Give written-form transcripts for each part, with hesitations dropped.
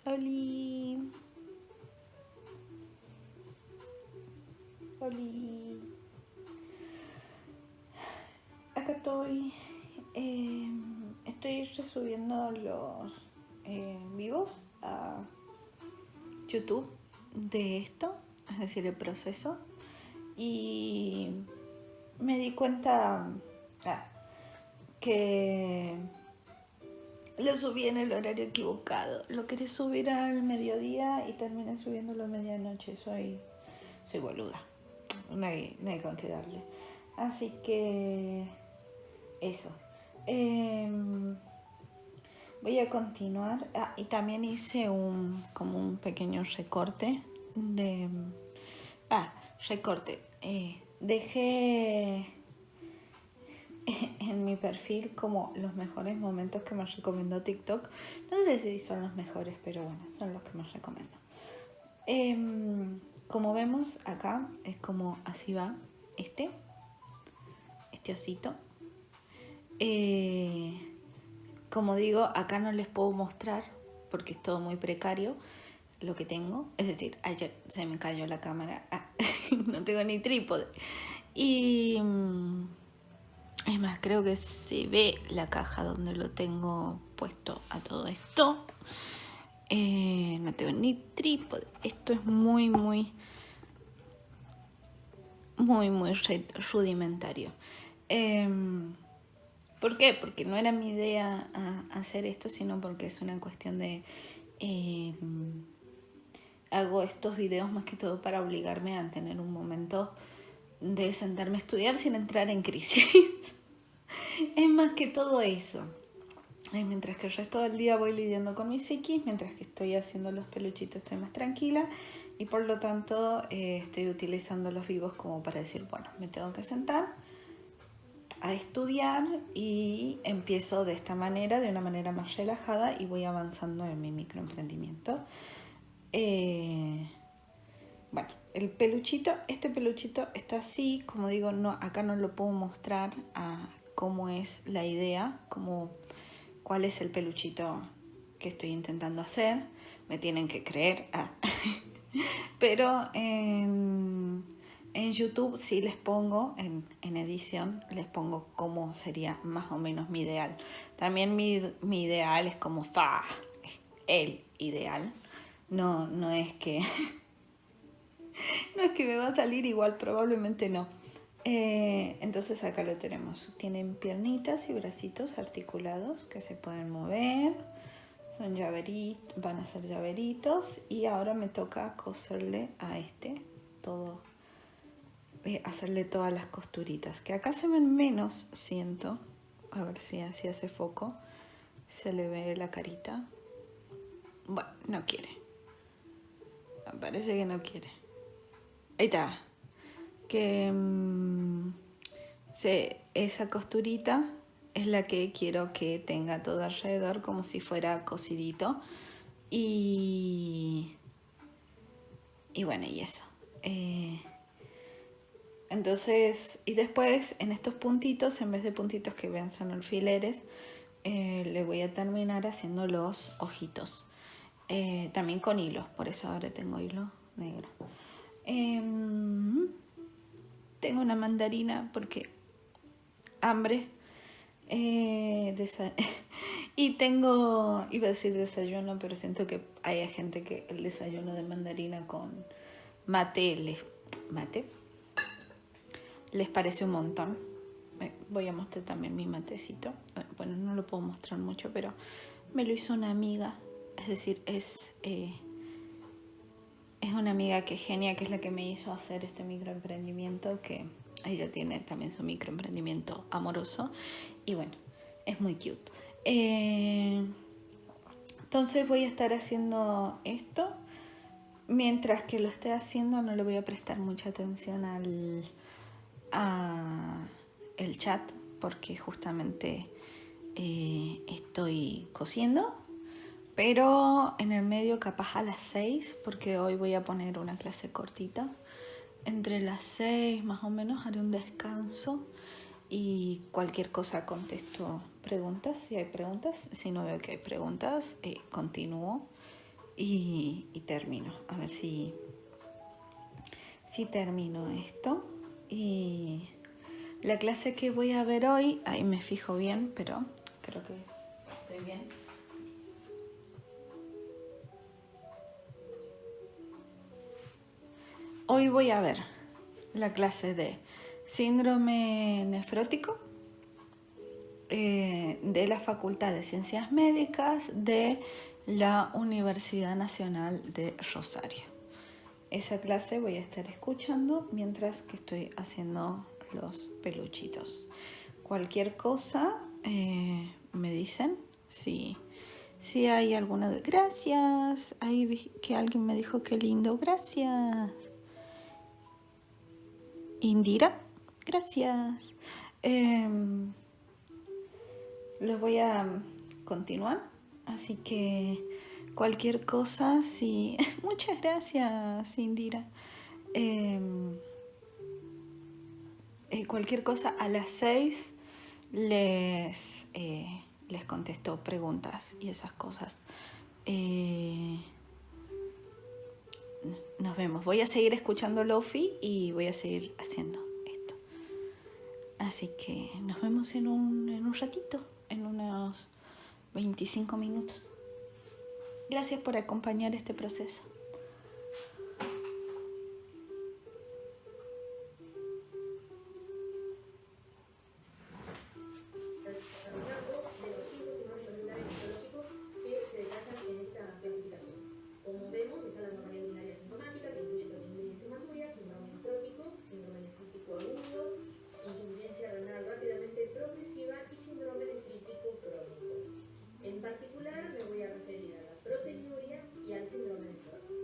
Oli. Oli. Acá estoy. Estoy resubiendo los vivos a YouTube de esto, es decir, el proceso. Y me di cuenta que lo subí en el horario equivocado. Lo quería subir al mediodía y terminé subiéndolo a medianoche. Soy boluda. No hay con qué darle. Así que eso. Voy a continuar. Y también hice como un pequeño recorte de... recorte. Dejé en mi perfil como los mejores momentos que me recomendó TikTok. No sé si son los mejores, pero bueno, son los que más recomiendo. Como vemos acá, es como así va este osito. Como digo, acá no les puedo mostrar porque es todo muy precario lo que tengo. Es decir, ayer se me cayó la cámara. No tengo ni trípode. Y es más, creo que se ve la caja donde lo tengo puesto a todo esto. No tengo ni trípode. Esto es muy rudimentario. ¿Por qué? Porque no era mi idea hacer esto, sino porque es una cuestión de... hago estos videos más que todo para obligarme a tener un momento de sentarme a estudiar sin entrar en crisis. Es más que todo eso. Mientras que el resto del día voy lidiando con mi psiquis, mientras que estoy haciendo los peluchitos estoy más tranquila y por lo tanto estoy utilizando los vivos como para decir, bueno, me tengo que sentar a estudiar y empiezo de esta manera, de una manera más relajada y voy avanzando en mi microemprendimiento. Bueno, el peluchito, este peluchito está así, como digo, no, acá no lo puedo mostrar a cómo es la idea, cuál es el peluchito que estoy intentando hacer, me tienen que creer. Pero en YouTube sí les pongo, en edición, les pongo cómo sería más o menos mi ideal. También mi ideal es como el ideal. No es que no es que me va a salir igual, probablemente no. Entonces acá lo tenemos. Tienen piernitas y bracitos articulados que se pueden mover. Son llaveritos, van a ser llaveritos. Y ahora me toca coserle a todo, hacerle todas las costuritas. Que acá se ven menos, siento. A ver si así hace foco. Se le ve la carita. Bueno, no quiere. Parece que no quiere. Ahí está. Que esa costurita es la que quiero que tenga todo alrededor como si fuera cosidito y bueno, y eso. Entonces, y después en estos puntitos, en vez de puntitos que vean son alfileres, le voy a terminar haciendo los ojitos, también con hilos, por eso ahora tengo hilo negro. Tengo una mandarina porque hambre. Y tengo, iba a decir desayuno, pero siento que hay gente que el desayuno de mandarina con mate les parece un montón. Voy a mostrar también mi matecito. Bueno, no lo puedo mostrar mucho, pero me lo hizo una amiga. Es decir, es una amiga que es genia, que es la que me hizo hacer este microemprendimiento, que ella tiene también su microemprendimiento amoroso. Y bueno, es muy cute. Entonces voy a estar haciendo esto. Mientras que lo esté haciendo no le voy a prestar mucha atención al chat, porque justamente estoy cosiendo. Pero en el medio capaz a las 6, porque hoy voy a poner una clase cortita. Entre las 6 más o menos haré un descanso y cualquier cosa contesto preguntas, si hay preguntas. Si no veo que hay preguntas, continúo y termino. A ver si termino esto. Y la clase que voy a ver hoy, ahí me fijo bien, pero creo que estoy bien. Hoy voy a ver la clase de síndrome nefrótico de la Facultad de Ciencias Médicas de la Universidad Nacional de Rosario. Esa clase voy a estar escuchando mientras que estoy haciendo los peluchitos. Cualquier cosa me dicen si hay alguna de... Gracias. Ahí vi que alguien me dijo que lindo. Gracias. Indira. Gracias. Los voy a continuar. Así que cualquier cosa, sí. Muchas gracias, Indira. Cualquier cosa a las 6 les contesto preguntas y esas cosas. Nos vemos. Voy a seguir escuchando Lofi y voy a seguir haciendo esto. Así que nos vemos en un ratito, en unos 25 minutos. Gracias por acompañar este proceso. En particular me voy a referir a la proteinuria y al síndrome nefrótico.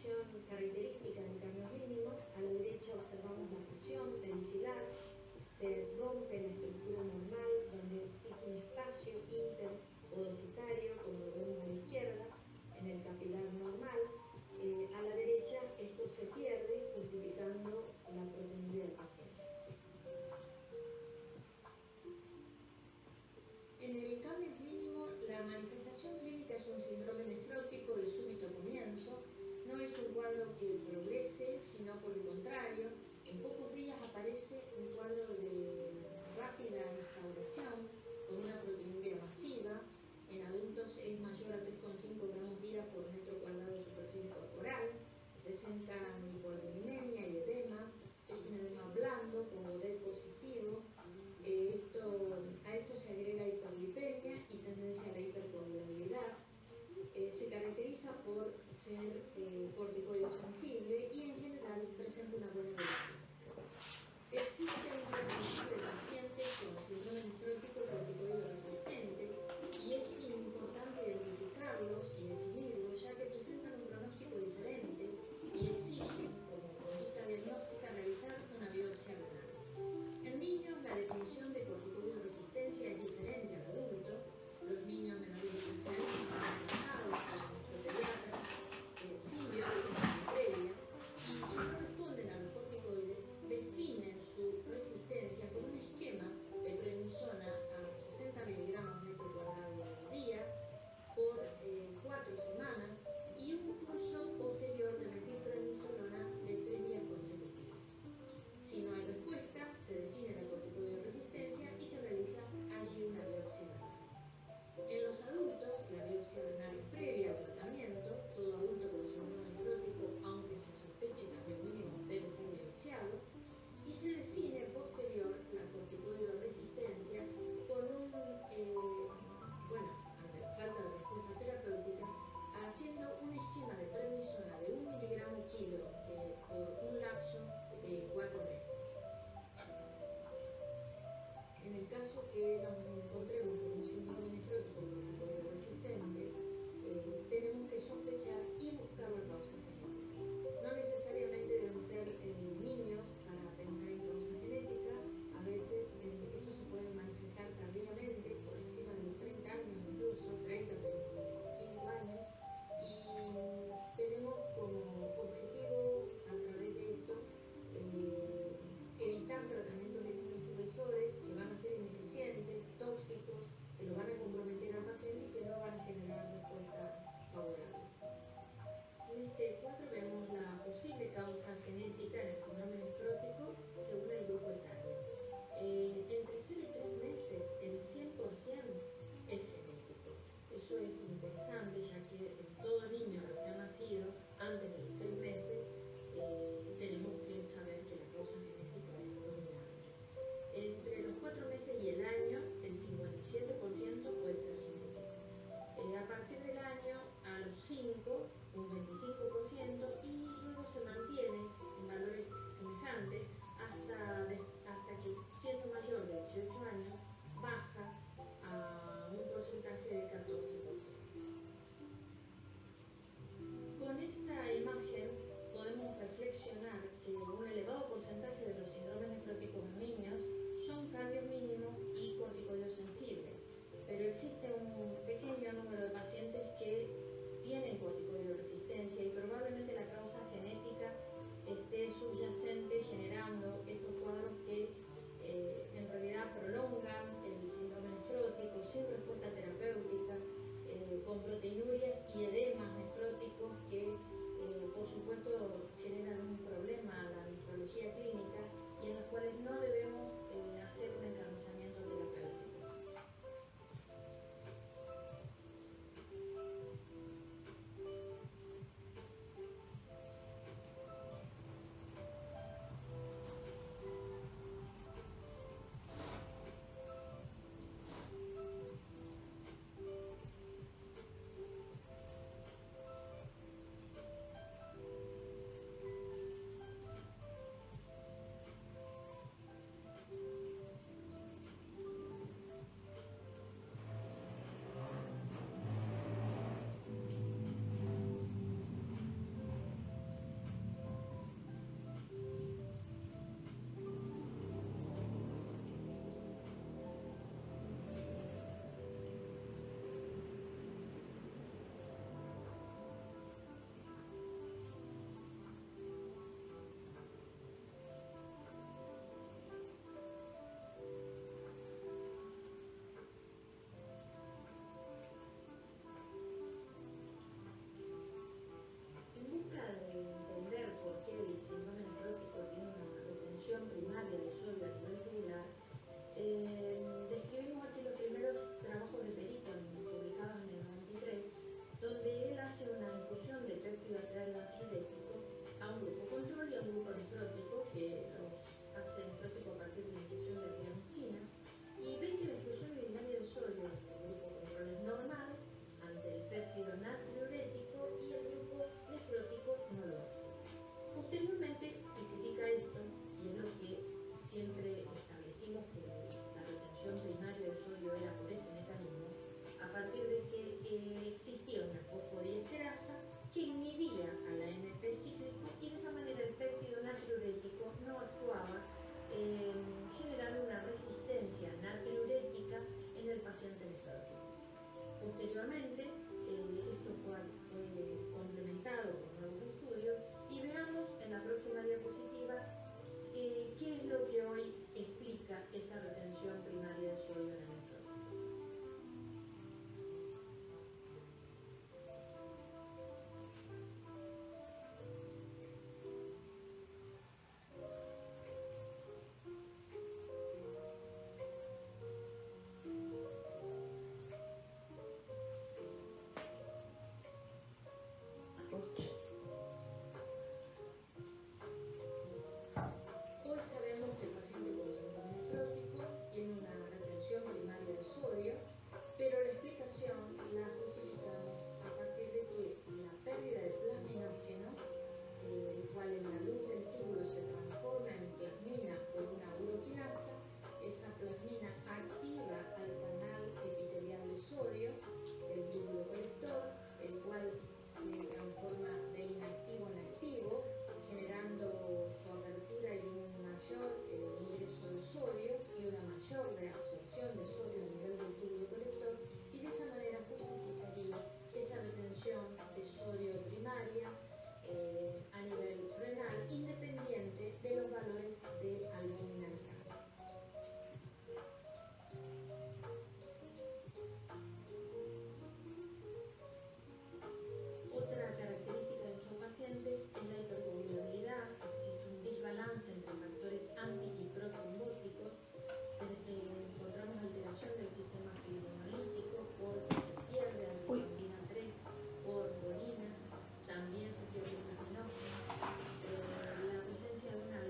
manifestación característica del cambio mínimo. A la derecha observamos la función pericidal. Se rompe la estructura normal donde existe un espacio interpodocitario, como lo vemos a la izquierda, en el capilar normal. A la derecha esto se pierde, justificando la proteinuria del paciente. En el cambio mínimo, la manifestación clínica es un síndrome nefrótico de súbito comienzo. No es un cuadro que progrese, sino por el contrario, en pocos días aparece un cuadro de rápida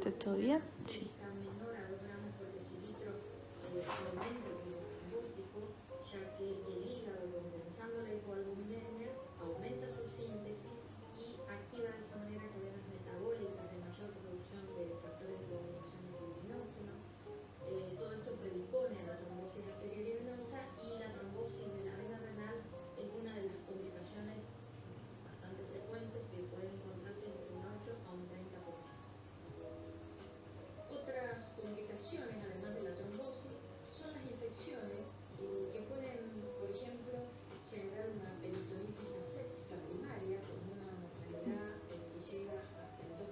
¿Está todo bien? Sí. menor a 2 gramos por decilitro aumenta el riesgo trombótico, ya que el hígado, compensando la hipoalbuminemia, aumenta su síntesis y activa de esa manera cadenas metabólicas de mayor producción de factores de coagulación heterogenógenos. Todo esto predispone a la trombosis arterial y venosa, y la trombosis de la vena renal es una de las complicaciones bastante frecuentes que pueden encontrarse entre un 8 a un 30%. Otras complicaciones, además de la trombosis, son las infecciones que pueden, por ejemplo, generar una peritonitis aséptica primaria con una mortalidad que llega hasta el 2%.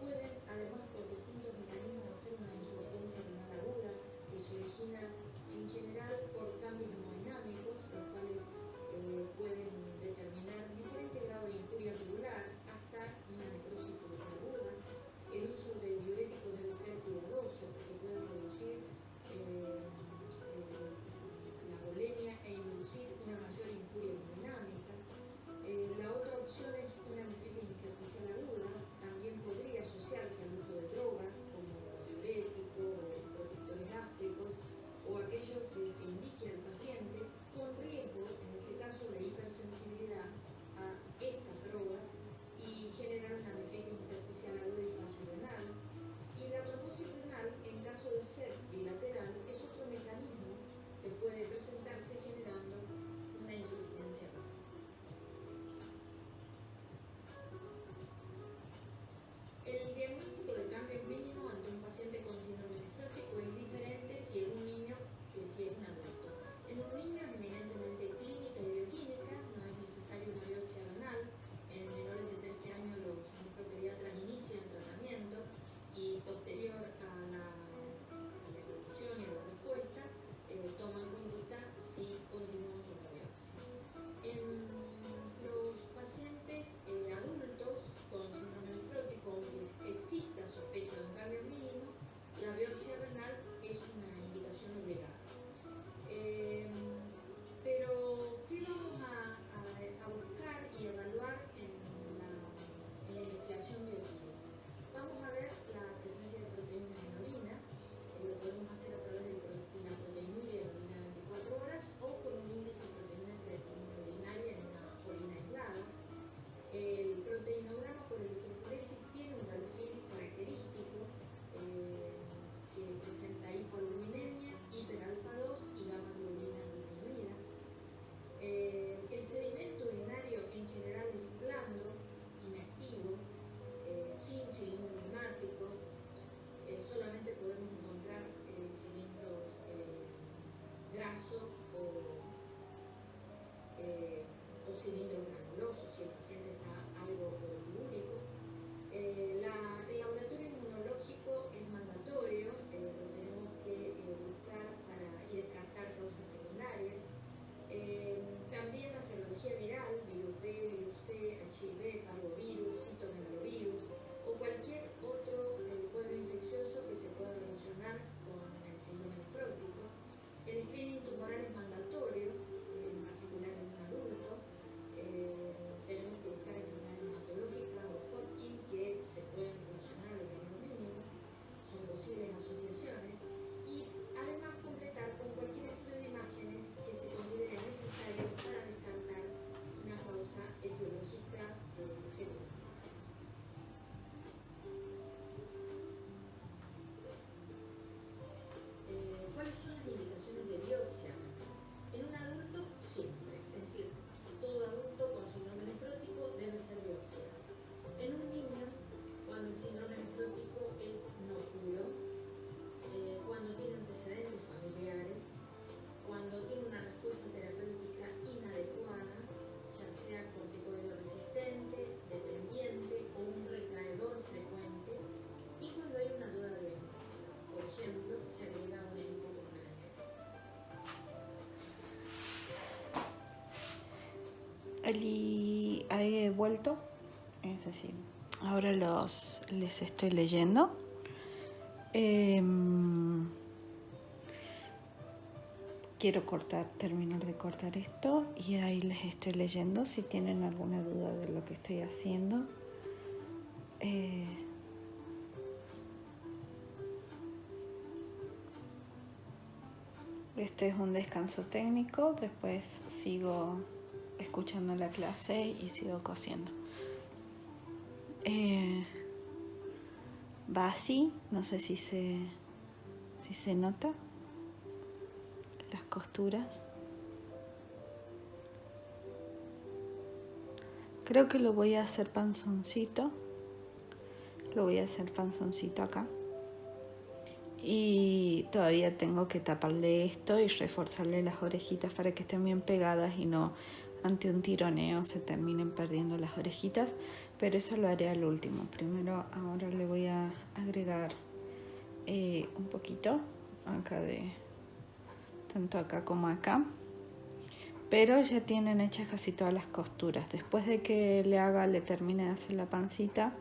Pueden, además, por distintos mecanismos, hacer una insuficiencia renal aguda que se origina en general por cambios hemodinámicos, los cuales pueden determinar diferente grado de injuria tubular hasta una necrosis tubular aguda. El uso de diuréticos debe ser cuidadoso porque puede reducir la volemia e inducir una mayor injuria hemodinámica. La otra opción es una nefritis intersticial aguda. También podría asociarse al uso de drogas como diuréticos o protectores gástricos o aquello que se indique al paciente, con riesgo, en ese caso, de hipersensibilidad a estas drogas y generar una nefritis intersticial aguda y falla renal. Y la trombosis renal, en caso de ser bilateral, es otro mecanismo que puede presentarse generando una insuficiencia renal. El diagnóstico de cambios mínimos ante un paciente con síndrome nefrótico es diferente si es un niño que si es un adulto. En un niño es eminentemente clínica y bioquímica, no es necesaria una biopsia renal. En menores de 13 años los nefropediatras inician tratamiento y posterior a la evolución y a la respuesta toman conducta si continúan con la biopsia. En los pacientes adultos con síndrome nefrótico, aunque exista sospecha de un cambio mínimo, la biopsia renal es una indicación obligada. Pero, ¿qué vamos a buscar y evaluar en la investigación bioquímica? Vamos a ver la presencia de proteínas en orina. Lo podemos hacer a través de la proteinuria en orina de 24 horas o con un índice de proteína creatinina urinaria en una orina aislada. El proteinograma por electroforesis tiene un perfil característico que presenta hipoalbuminemia, hiperalfa 2 y gamma globulina disminuida. El sedimento urinario en general es blando, inactivo, sin cilindro neumático. Solamente podemos encontrar cilindros grasos o cilindros granulosos si el paciente está algo diúrico. El laboratorio inmunológico es mandatorio, lo tenemos que buscar para y descartar causas secundarias. También la serología viral, virus B, virus C, HIV, parvovirus, citomegalovirus o cualquier otro cuadro infeccioso que se pueda relacionar con el síndrome nefrótico. El screening tumoral es mandatorio, en particular en un adulto. Tenemos que buscar enfermedades hematológicas o Hodgkin que se pueden relacionar a los gramos mínimos, son posibles asociaciones, y además completar con cualquier estudio de imágenes que se considere necesario para descartar una causa etiológica secundaria. ¿Cuáles son las indicaciones de biopsia? En un adulto, siempre, es decir, todo adulto con síndrome nefrótico debe ser biopsiado. En un niño, cuando el síndrome nefrótico es no puro, cuando tiene antecedentes familiares, cuando tiene una respuesta terapéutica inadecuada, ya sea corticoide resistente, dependiente o un recaedor frecuente, y cuando hay una duda de venta. Por ejemplo, se agrega un hipocoagulación. He vuelto, es decir, ahora les estoy leyendo. Quiero terminar de cortar esto y ahí les estoy leyendo si tienen alguna duda de lo que estoy haciendo. Este es un descanso técnico, después sigo escuchando la clase y sigo cosiendo. Va así, no sé si se nota las costuras. Creo que lo voy a hacer panzoncito. Lo voy a hacer panzoncito acá. Y todavía tengo que taparle esto y reforzarle las orejitas para que estén bien pegadas y no ante un tironeo se terminen perdiendo las orejitas. Pero eso lo haré al último. Primero ahora le voy a agregar un poquito acá tanto acá como acá. Pero ya tienen hechas casi todas las costuras. Después de que le termine de hacer la pancita,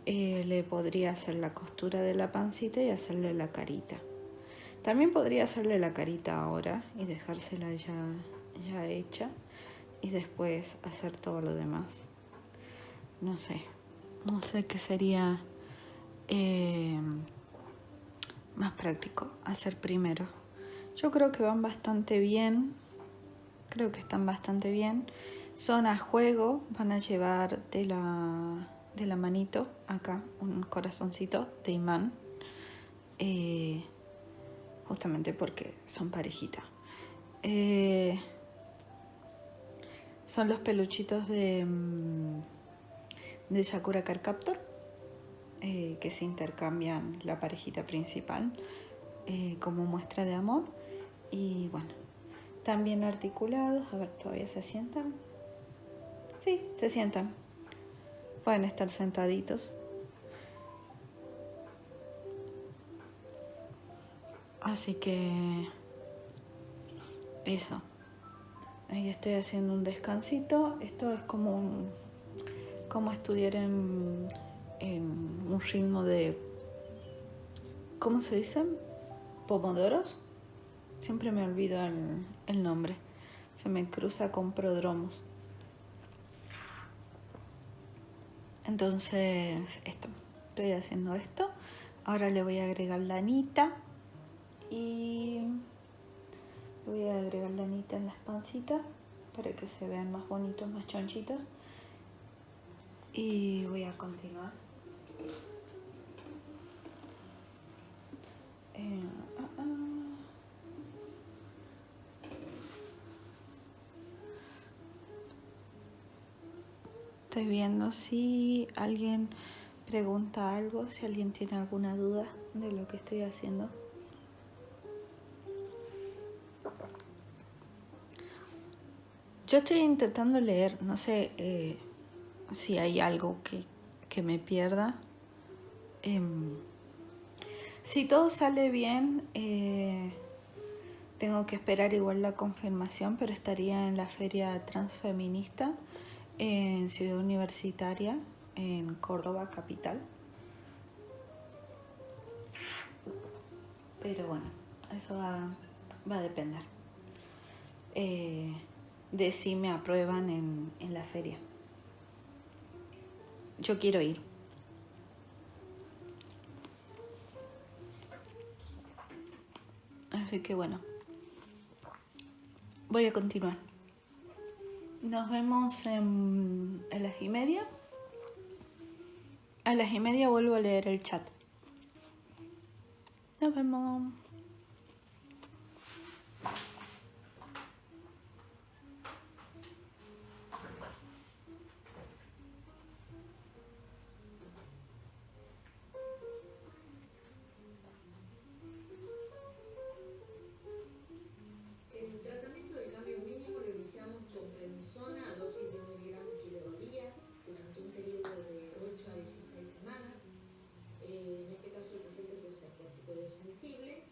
le podría hacer la costura de la pancita y hacerle la carita. También podría hacerle la carita ahora y dejársela ya hecha y después hacer todo lo demás. No sé qué sería más práctico hacer primero. Yo creo que van bastante bien. Creo que están bastante bien. Son a juego, van a llevar de la manito acá un corazoncito de imán, justamente porque son parejitas. Son los peluchitos de Sakura Card Captor, que se intercambian la parejita principal como muestra de amor. Y bueno, también articulados. A ver, ¿todavía se sientan? Sí, se sientan. Pueden estar sentaditos. Así que eso. Ahí estoy haciendo un descansito. Esto es como estudiar en un ritmo de, ¿cómo se dicen? Pomodoros. Siempre me olvido el nombre. Se me cruza con prodromos. Entonces, estoy haciendo esto. Ahora le voy a agregar lanita y voy a agregar lanita en las pancitas para que se vean más bonitos, más chonchitos. Y voy a continuar. Estoy viendo si alguien pregunta algo, si alguien tiene alguna duda de lo que estoy haciendo. Yo estoy intentando leer, no sé si hay algo que me pierda. Si todo sale bien, tengo que esperar igual la confirmación, pero estaría en la Feria Transfeminista en Ciudad Universitaria, en Córdoba, capital. Pero bueno, eso va a depender de si me aprueban en la feria. Yo quiero ir. Así que bueno, voy a continuar. Nos vemos a las 1:30. A las 1:30 vuelvo a leer el chat. Nos vemos. El tratamiento del cambio mínimo lo iniciamos con prednisona a dosis de 1 miligramo kilodía durante un periodo de 8 a 16 semanas. En este caso el paciente puede ser corticoide sensible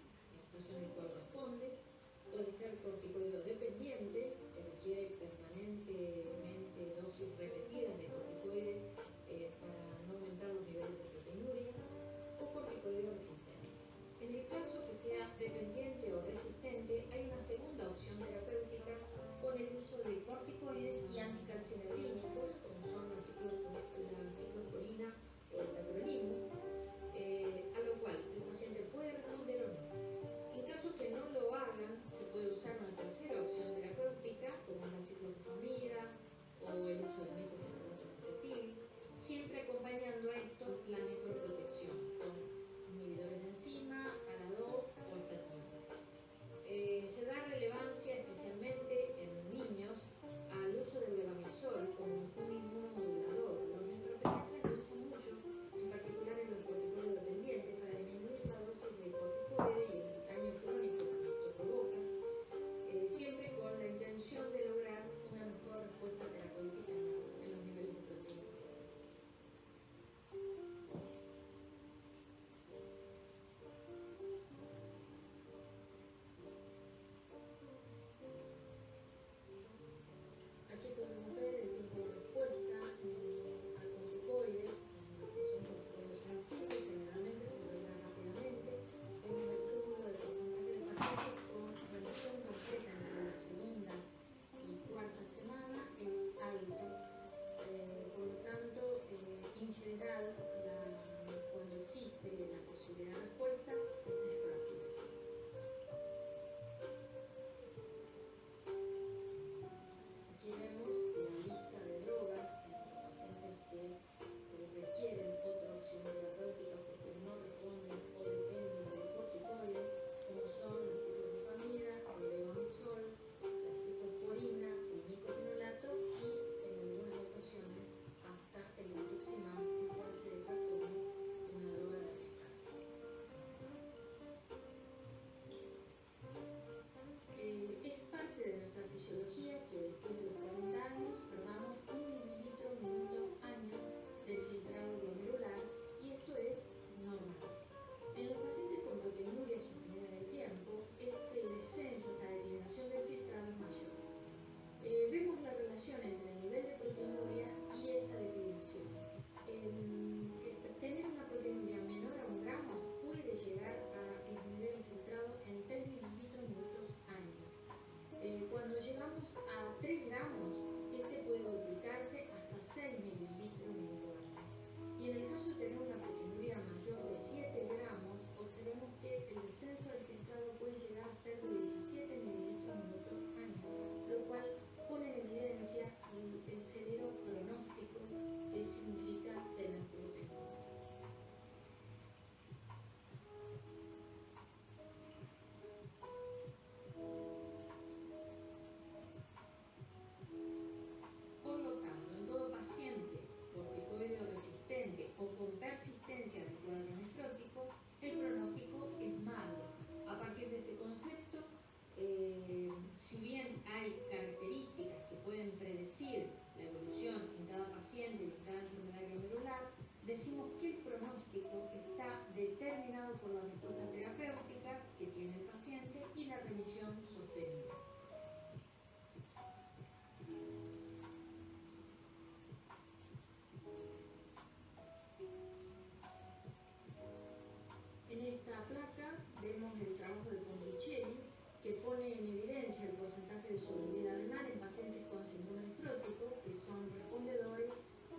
vemos el trabajo de Ponticelli, que pone en evidencia el porcentaje de sobrevida renal en pacientes con síndrome nefrótico que son respondedores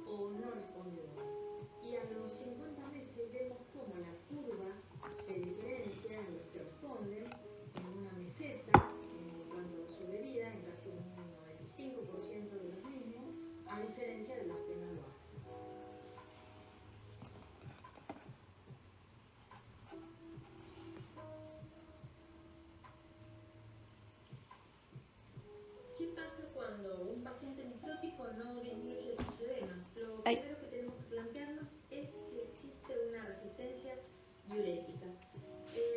o no respondedores. Y a los 50 meses vemos cómo la curva se diferencia en los que responden en una meseta en cuanto a sobrevida, en casi un 95% de los mismos, a diferencia de los que no lo hacen. ¿Qué pasa cuando un paciente nefrótico no disminuye sus edemas? Lo primero que tenemos que plantearnos es si existe una resistencia diurética.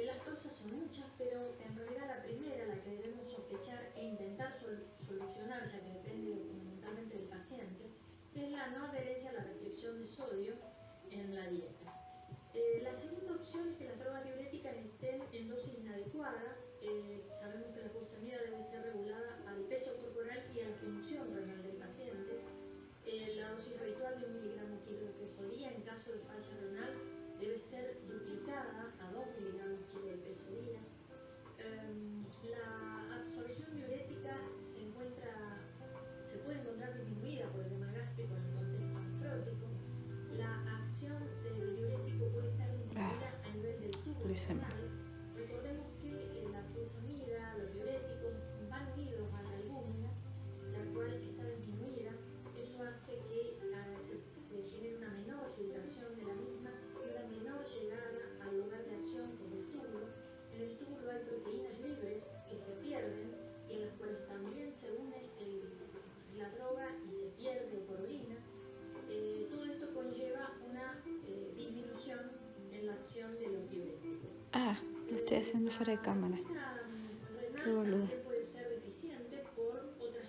Las causas son muchas, pero en realidad la primera, la que debemos sospechar e intentar solucionar, ya que depende fundamentalmente del paciente, es la no adherencia a la restricción de sodio en la dieta. La segunda opción es que las drogas diuréticas estén en dosis inadecuada. Sabemos que la glucosamina debe ser regulada al peso corporal y a la función renal del paciente. La dosis habitual de 1 miligramo kilo de peso día en caso de falla renal debe ser duplicada a 2 miligramos kilo de peso día. La absorción diurética se puede encontrar disminuida por el edema gástrico en el contexto nefrótico. La acción del diurético puede estar disminuida a nivel del tubo renal. Recordemos que la glucosamina, los diuréticos van unidos a la albúmina, la cual está disminuida. Eso hace que se genere una menor filtración de la misma y una menor llegada al lugar de acción por el túbulo. En el túbulo hay proteínas libres que se pierden y en las cuales también se une la droga y se pierde por orina. Todo esto conlleva una disminución en la acción de los diuréticos. Lo estoy haciendo fuera de cámara. Qué boludo. También puede ser deficiente por otras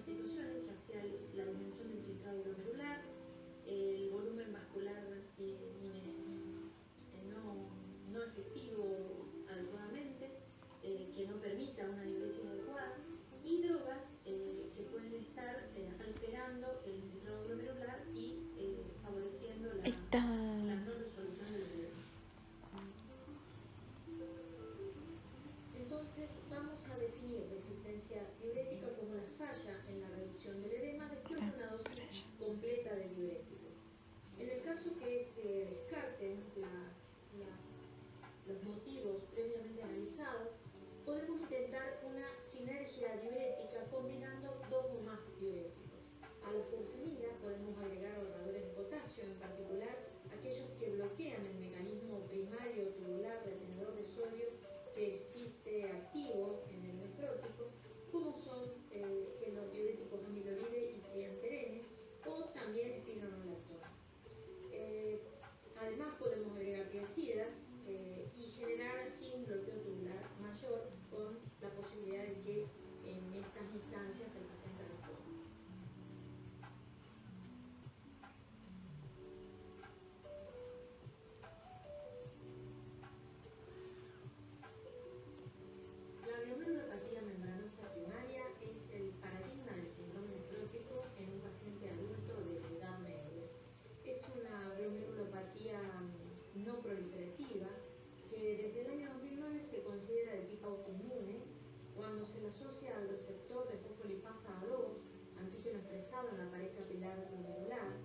situaciones, ya sea la disminución del filtrado glomerular, el volumen vascular no efectivo adecuadamente, que no permita una diuresis adecuada, y drogas que pueden estar alterando el filtrado glomerular y favoreciendo la no resolución de los diuresis. Entonces vamos a definir resistencia diurética como la falla en la reducción del edema después de una dosis completa de diuréticos. En el caso que se descarten los motivos previamente analizados, podemos intentar una sinergia diurética combinando 2 o más diuréticos. A la furosemida podemos agregar ahorradores de potasio, en particular aquellos que bloquean el mecanismo primario tubular retenedor de sodio que existe activo en el nefrótico, como son los diuréticos amiloride y trianterene, o también espironolactona. Además podemos agregar tiazidas y generar así un bloqueo tubular mayor con la posibilidad de que en estas instancias el paciente responda. La glomerulopatía membranosa primaria es el paradigma del síndrome nefrótico en un paciente adulto de edad media. Es una glomerulopatía no proliferativa que desde el año 2009 se considera de tipo autoinmune cuando se le asocia al receptor de fosfolipasa A2, antígeno expresado en la pared capilar glomerular,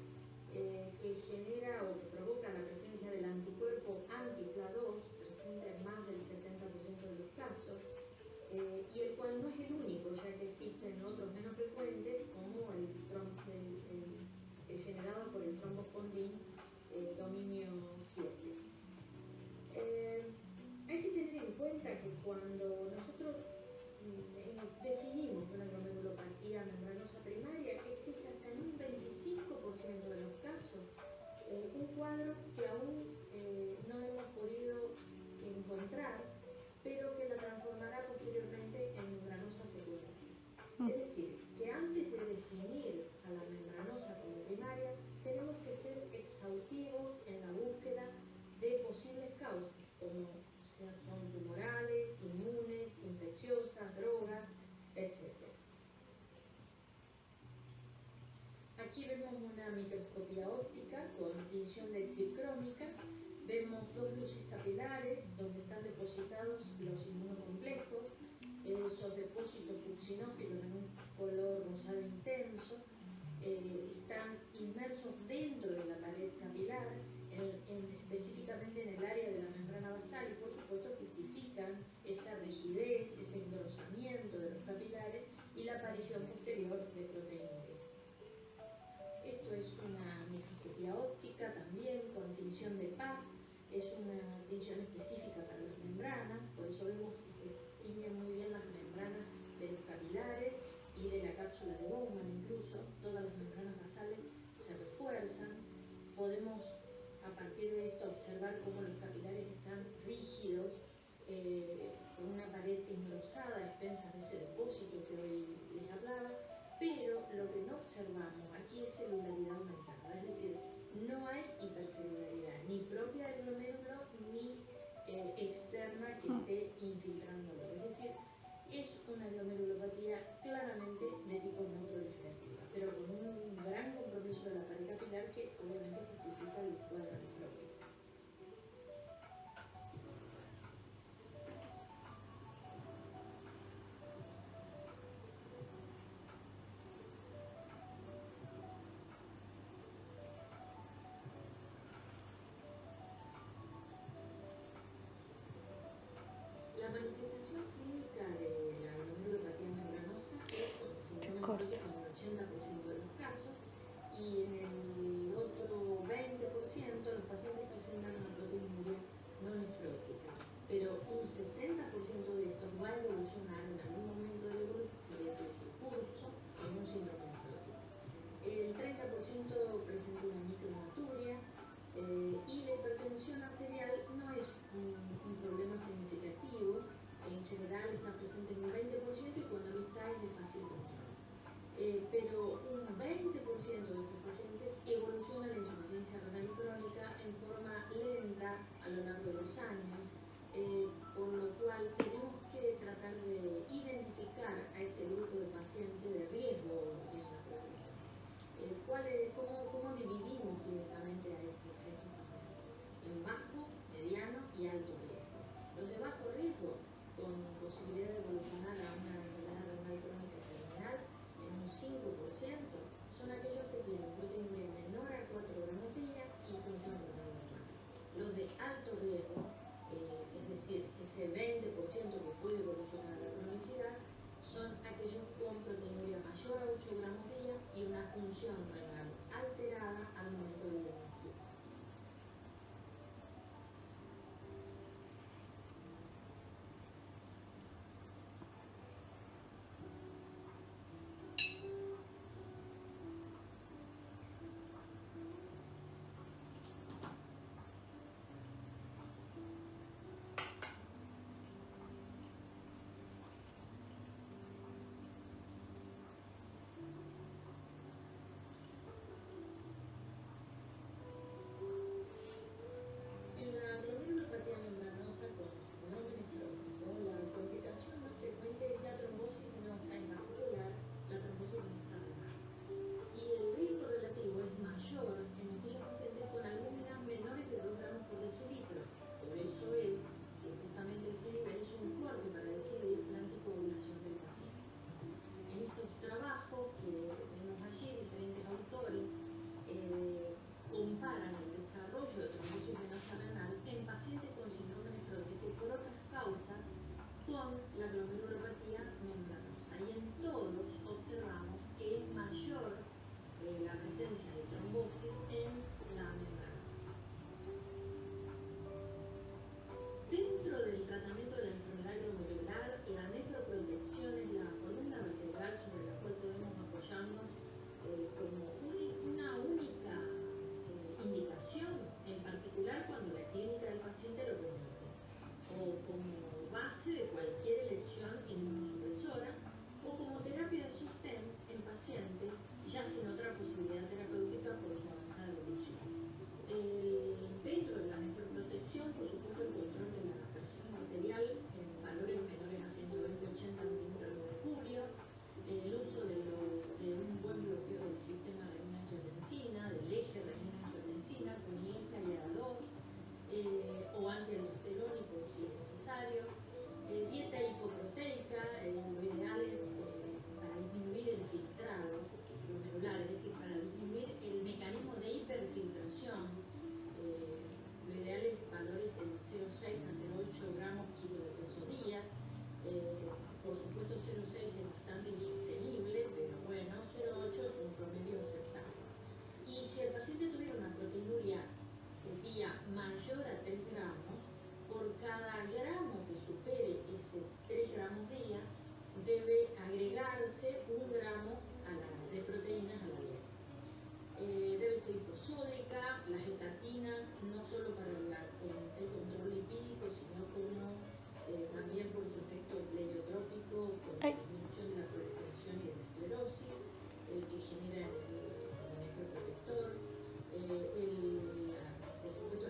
que genera o que provoca la presencia del anticuerpo anti-FLA2, presente en más del 70% de los casos, y el cual no es el único, ya que existen otros menos frecuentes, como el generado por el trombospondin dominio 7. Hay que tener en cuenta que cuando nosotros definimos una glomerulopatía membranosa primaria, existe hasta en un 25% de los casos un cuadro que aún no hemos podido encontrar, pero que la transformará posteriormente en membranosa secundaria. Es decir, que antes de definir a la membranosa como primaria, tenemos que ser exhaustivos en la búsqueda de posibles causas, como son tumorales, inmunes, infecciosas, drogas, etc. Aquí vemos una microscopía óptica con tinción de tricrómica. Vemos 2 luces capilares donde está están depositados los inmunocomplejos, esos depósitos fucsinógenos en un color rosado intenso, están inmersos dentro de la pared capilar, específicamente en el área de la membrana basal, y por supuesto justifican esa rigidez, ese engrosamiento de los capilares y la aparición posterior de proteína B. Esto es una microscopía óptica también con tinción de paz, es una tinción específica para las membranas, por eso vemos que se tiñen muy bien las membranas de los capilares y de la cápsula de Bowman incluso. Todas las membranas basales se refuerzan. Podemos a partir de esto observar cómo los capilares están rígidos, con una pared engrosada a expensas de ese depósito que hoy les hablaba, pero lo que no observamos aquí es celularidad aumentada, es decir, no hay hipercelularidad, ni propia del glomérulo, ni externa que esté infiltrándolo. Es decir, es una glomerulopatía claramente de tipo neutrolicerativa, pero con un gran compromiso de la pared capilar que obviamente justifica el cuadro nefrótico. La manifestación clínica de la glomerulopatía membranosa es sintomática en el 80% de los casos, y en el otro 20% los pacientes presentan una proteinuria no nefrótica, pero un 60% de estos va a evolucionar en algún momento de su curso en un síndrome nefrótico. El 30% presenta una micronaturia, y la hipertensión arterial no es un problema significativo. En general está presente en un 20% y cuando no está es de fácil control. Pero un 20% de estos pacientes evoluciona la insuficiencia renal crónica en forma lenta a lo largo de los años, por lo cual tenemos que tratar de identificar a ese grupo de pacientes de riesgo en la progresión. ¿Cómo dividimos clínicamente a estos pacientes? En bajo, mediano y alto riesgo. Los de bajo riesgo, con posibilidad de evolucionar a una enfermedad renal crónica terminal, en un 5%, son aquellos que tienen proteinuria menor a 4 gramos día y función renal normal. Los de alto riesgo, es decir, ese 20% que puede evolucionar a la cronicidad, son aquellos con proteinuria mayor a 8 gramos día y una función renal alterada al momento del diagnóstico.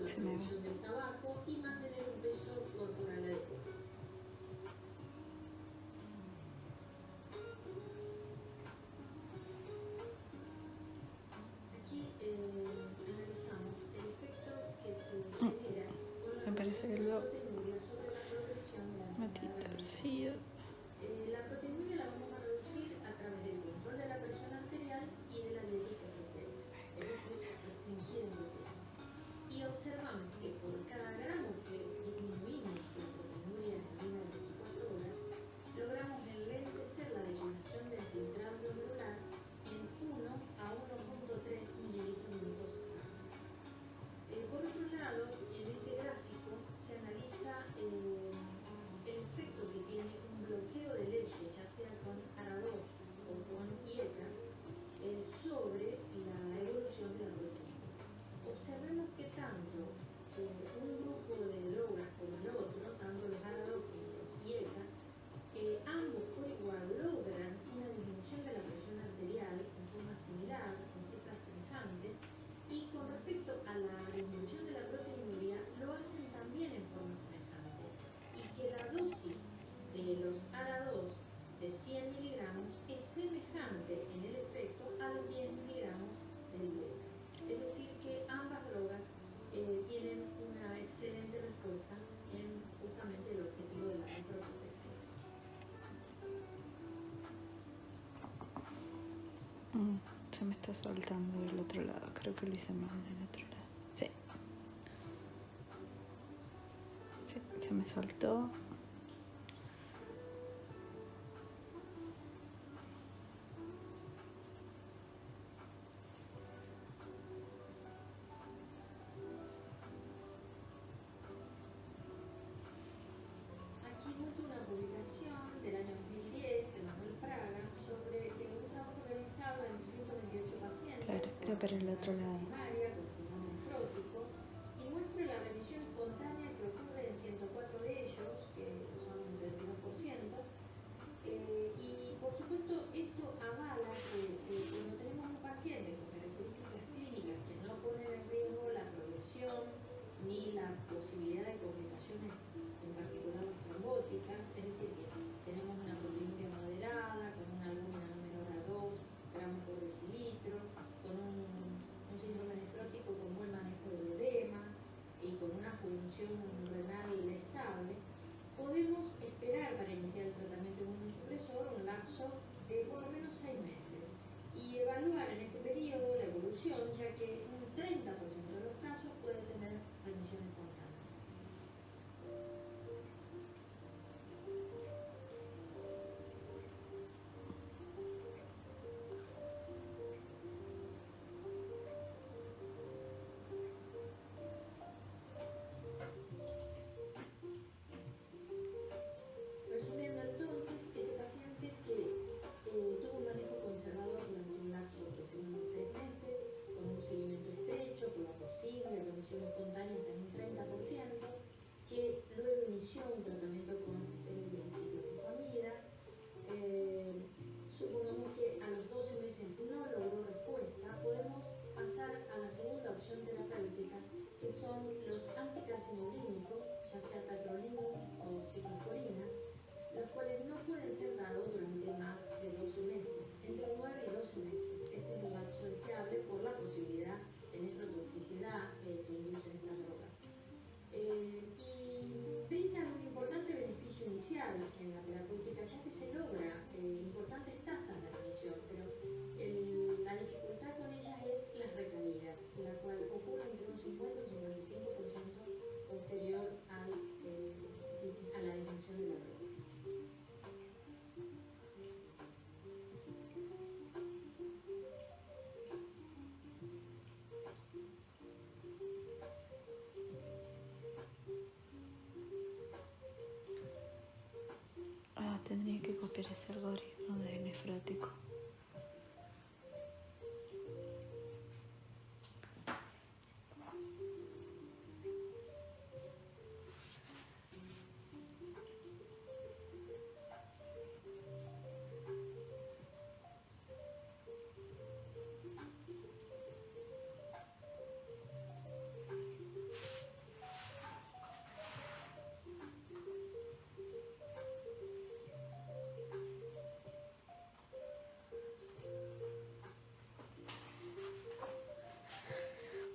Se me va. reducción del tabaco y mantener un peso corporal adecuado. Aquí analizamos el efecto que se genera con la Me parece que reducción de lo la proteinuria sobre la progresión de la metí enfermedad renal torcido. crónica. La proteinuria la vamos a reducir a través del control de la presión arterial y de la dieta cetogénica, es decir, restringiendo y observamos que por cada gramo que disminuimos la proteinuria en menos de 24 horas, logramos enlentecer la degradación del filtrado glomerular en 1 a 1.3 mililitros minutos año. Por otro lado, en este gráfico se analiza el efecto que tiene un bloqueo de leche, ya sea con ARA2 o con IECA, sobre la evolución de la proteína. Observemos que tanto un grupo de drogas como el otro, tanto los ARA2 como los IECA, ambos por igual logran una disminución de la presión arterial en forma similar, con cifras semejantes, y con respecto a la disminución de la proteinuria lo hacen también en forma semejante, y que la dosis de los ARA2 de 100 miligramos es semejante en el efecto a los 10 miligramos del IECA. Es decir, que ambas drogas tienen una excelente respuesta en justamente el objetivo de la nephroprotección. Se me está soltando del otro lado. Creo que lo hice mal del otro lado. Sí. Sí, se me soltó. Aquí muestra una publicación del año 2010 de Manuel Fraga sobre un trabajo realizado en 128 pacientes Claro, era para el otro lado. primaria con síndrome nefrótico y muestra la remisión espontánea que ocurre en 104 de ellos, que son un 32%, y por supuesto esto avala que cuando tenemos un paciente con características clínicas que no ponen en riesgo la progresión ni la posibilidad de complicaciones, en particular las trombóticas, es decir, que tenemos una proteinuria moderada, con una albúmina no menor a 2 gramos por decilitro, con un síndrome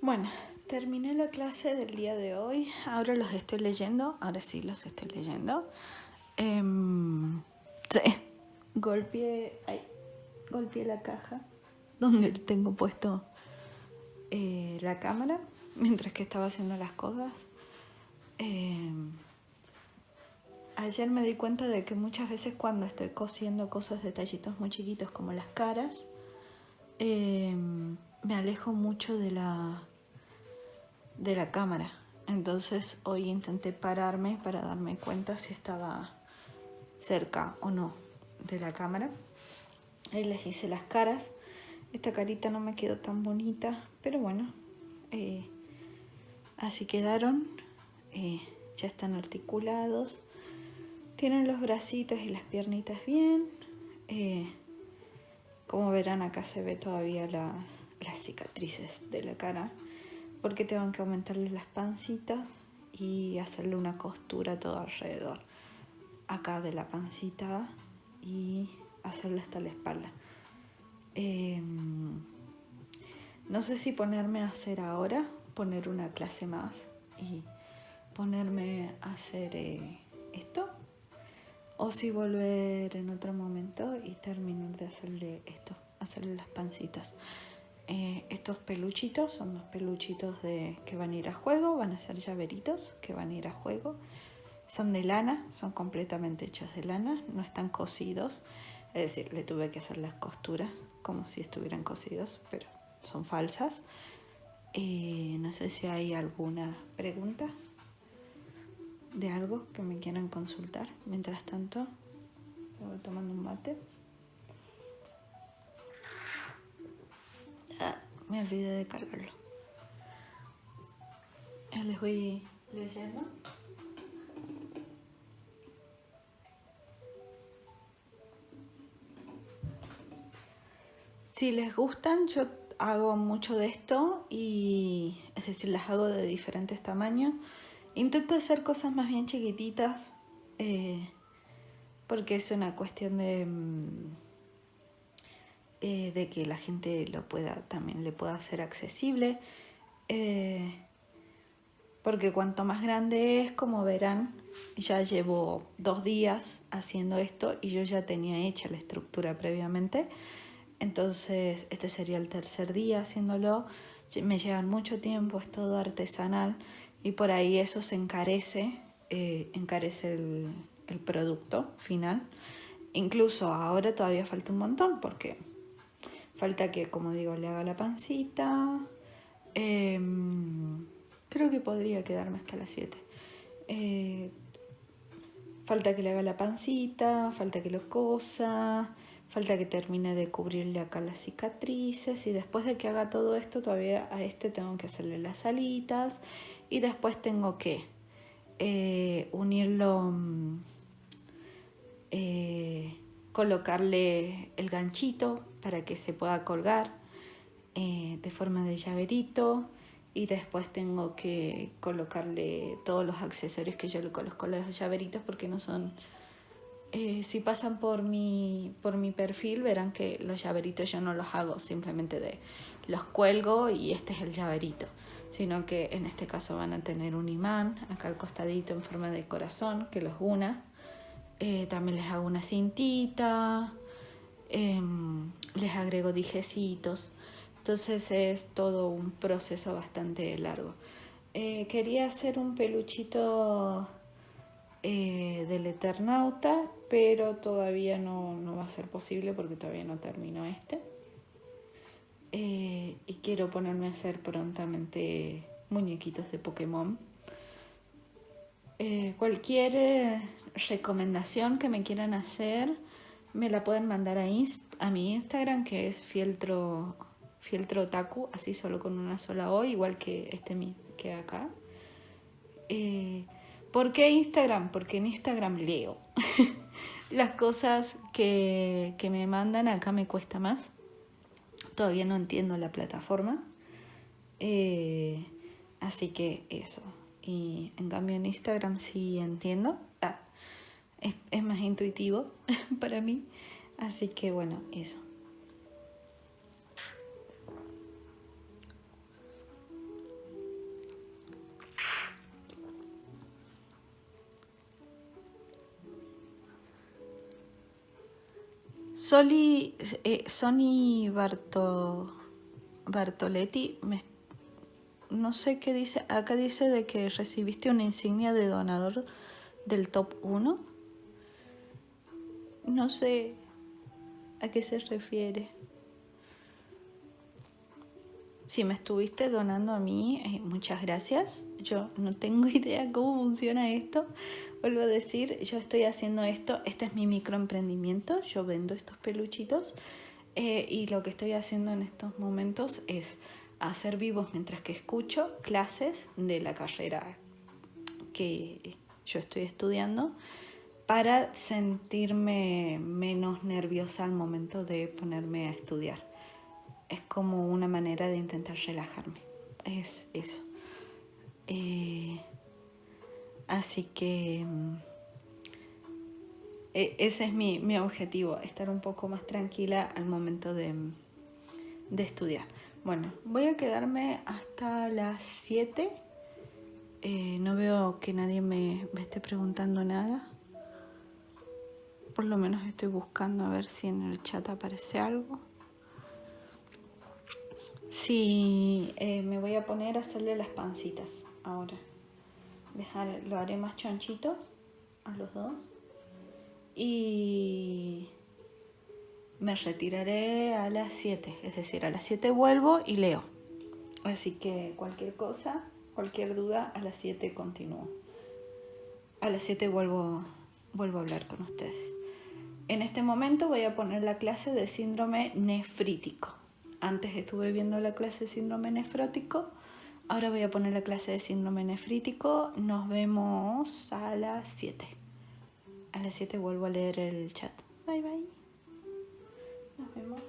Bueno, terminé la clase del día de hoy. Ahora los estoy leyendo. Ahora sí los estoy leyendo. Sí, golpeé la caja donde tengo puesto la cámara mientras que estaba haciendo las cosas. Ayer me di cuenta de que muchas veces cuando estoy cosiendo cosas, detallitos muy chiquitos como las caras, me alejo mucho de la cámara. Entonces hoy intenté pararme para darme cuenta si estaba cerca o no de la cámara. Ahí les hice las caras. Esta carita no me quedó tan bonita, pero bueno, así quedaron. Ya están articulados. Tienen los bracitos y las piernitas bien. Como verán, acá se ve todavía las cicatrices de la cara, porque tengo que aumentarle las pancitas y hacerle una costura todo alrededor, acá de la pancita, y hacerle hasta la espalda. No sé si ponerme a hacer ahora, poner una clase más y ponerme a hacer esto, o si volver en otro momento y terminar de hacerle esto, hacerle las pancitas. Estos peluchitos son los peluchitos que van a ir a juego, van a ser llaveritos que van a ir a juego. Son de lana, son completamente hechos de lana, no están cosidos. Es decir, le tuve que hacer las costuras como si estuvieran cosidos, pero son falsas. No sé si hay alguna pregunta de algo que me quieran consultar. Mientras tanto, voy tomando un mate. Me olvidé de cargarlo. Les voy leyendo. Si les gustan, yo hago mucho de esto, y es decir, las hago de diferentes tamaños. Intento hacer cosas más bien chiquititas, porque es una cuestión de que la gente también le pueda hacer accesible. Porque cuanto más grande es, como verán, ya llevo 2 días haciendo esto y yo ya tenía hecha la estructura previamente. Entonces este sería el 3er día haciéndolo. Me llevan mucho tiempo, es todo artesanal, y por ahí eso se encarece el producto final. Incluso ahora todavía falta un montón, porque falta que, como digo, le haga la pancita. Creo que podría quedarme hasta las 7. Falta que le haga la pancita, falta que lo cosa, falta que termine de cubrirle acá las cicatrices, y después de que haga todo esto, todavía a tengo que hacerle las alitas, y después tengo que unirlo, colocarle el ganchito para que se pueda colgar de forma de llaverito, y después tengo que colocarle todos los accesorios que yo le coloco a los llaveritos, porque no son... si pasan por mi perfil, verán que los llaveritos yo no los hago simplemente los cuelgo y este es el llaverito, sino que en este caso van a tener un imán acá al costadito en forma de corazón que los una. También les hago una cintita, les agrego dijecitos. Entonces es todo un proceso bastante largo. Quería hacer un peluchito del Eternauta, pero todavía no va a ser posible porque todavía no termino este. Y quiero ponerme a hacer prontamente muñequitos de Pokémon. Cualquier recomendación que me quieran hacer, me la pueden mandar a mi Instagram, que es fieltro otaku, así solo con una sola O, igual que que acá. ¿Por qué Instagram? Porque en Instagram leo. Las cosas que me mandan acá me cuesta más. Todavía no entiendo la plataforma. Así que eso. Y en cambio en Instagram sí entiendo. Es más intuitivo para mí. Así que bueno, eso. Sony Bartoletti, no sé qué dice, acá dice de que recibiste una insignia de donador del top 1. No sé a qué se refiere. Si me estuviste donando a mí, muchas gracias. Yo no tengo idea cómo funciona esto. Vuelvo a decir, yo estoy haciendo esto. Este es mi microemprendimiento. Yo vendo estos peluchitos. Y lo que estoy haciendo en estos momentos es hacer vivos mientras que escucho clases de la carrera que yo estoy estudiando para sentirme menos nerviosa al momento de ponerme a estudiar. Es como una manera de intentar relajarme. Es eso. Así que ese es mi objetivo, estar un poco más tranquila al momento de estudiar. Bueno, voy a quedarme hasta las 7. No veo que nadie me esté preguntando nada. Por lo menos estoy buscando a ver si en el chat aparece algo. Sí, me voy a poner a hacerle las pancitas ahora. Lo haré más chonchito a los dos. Y me retiraré a las 7. Es decir, a las 7 vuelvo y leo. Así que cualquier cosa, cualquier duda, a las 7 continúo. A las 7 vuelvo a hablar con ustedes. En este momento voy a poner la clase de síndrome nefrítico. Antes estuve viendo la clase de síndrome nefrótico. Ahora voy a poner la clase de síndrome nefrítico. Nos vemos a las 7. A las 7 vuelvo a leer el chat. Bye, bye. Nos vemos.